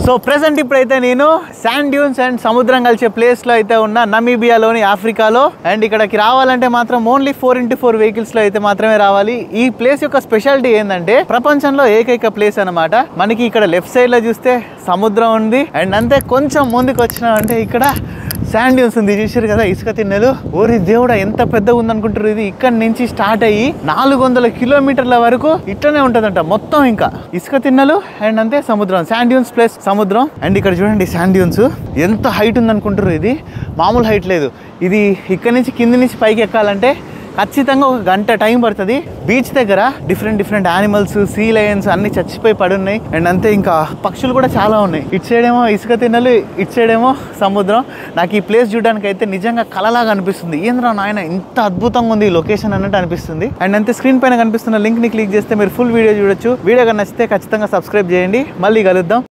So present ఇప్పుడైతే నేను sand dunes and సముద్రం కలిసే ప్లేస్ లో అయితే ఉన్నా, నమీబియాలోని ఆఫ్రికాలో. అండ్ ఇక్కడికి రావాలంటే మాత్రం ఓన్లీ 4x4 వెహికల్స్ లో అయితే మాత్రమే రావాలి. ఈ ప్లేస్ యొక్క స్పెషాలిటీ ఏంటంటే ప్రపంచంలో ఏకైక ప్లేస్ అనమాట. మనకి ఇక్కడ లెఫ్ట్ సైడ్ లో చూస్తే సముద్రం ఉంది, అండ్ అంతే కొంచెం ముందుకు వచ్చినా అంటే ఇక్కడ శాండ్ డ్యూన్స్ ఉంది. చూసారు కదా ఇసుక తిన్నెలు. ఓరి దేవుడా ఎంత పెద్దగా ఉంది అనుకుంటారు. ఇది ఇక్కడ నుంచి స్టార్ట్ అయ్యి 400 కిలోమీటర్ల వరకు ఇట్లనే ఉంటదంట మొత్తం. ఇంకా ఇసుక తిన్నెలు అండ్ అంతే సముద్రం. శాండ్ డ్యూన్స్ ప్లస్ సముద్రం. అండ్ ఇక్కడ చూడండి శాండ్ డ్యూన్స్ ఎంత హైట్ ఉంది అనుకుంటారు. ఇది మామూలు హైట్ లేదు. ఇది ఇక్కడ నుంచి కింది నుంచి పైకి ఎక్కాలంటే ఖచ్చితంగా 1 గంట టైం పడుతుంది. బీచ్ దగ్గర డిఫరెంట్ యానిమల్స్, సీ లయన్స్ అన్ని చచ్చిపోయి పడున్నాయి. అండ్ అంతే ఇంకా పక్షులు కూడా చాలా ఉన్నాయి. ఇటు సైడ్ ఏమో ఇసుక తిన్నెలు, ఇటు సైడ్ ఏమో సముద్రం. నాకు ఈ ప్లేస్ చూడడానికి అయితే నిజంగా కలలాగా అనిపిస్తుంది. ఏంద్రా నాయన ఇంత అద్భుతంగా ఉంది ఈ లొకేషన్ అన్నట్టు అనిపిస్తుంది. అండ్ అంతే స్క్రీన్ పైన కనిపిస్తున్న లింక్ ని క్లిక్ చేస్తే మీరు ఫుల్ వీడియో చూడొచ్చు. వీడియో నచ్చితే ఖచ్చితంగా సబ్స్క్రైబ్ చేయండి. మళ్ళీ కలుద్దాం.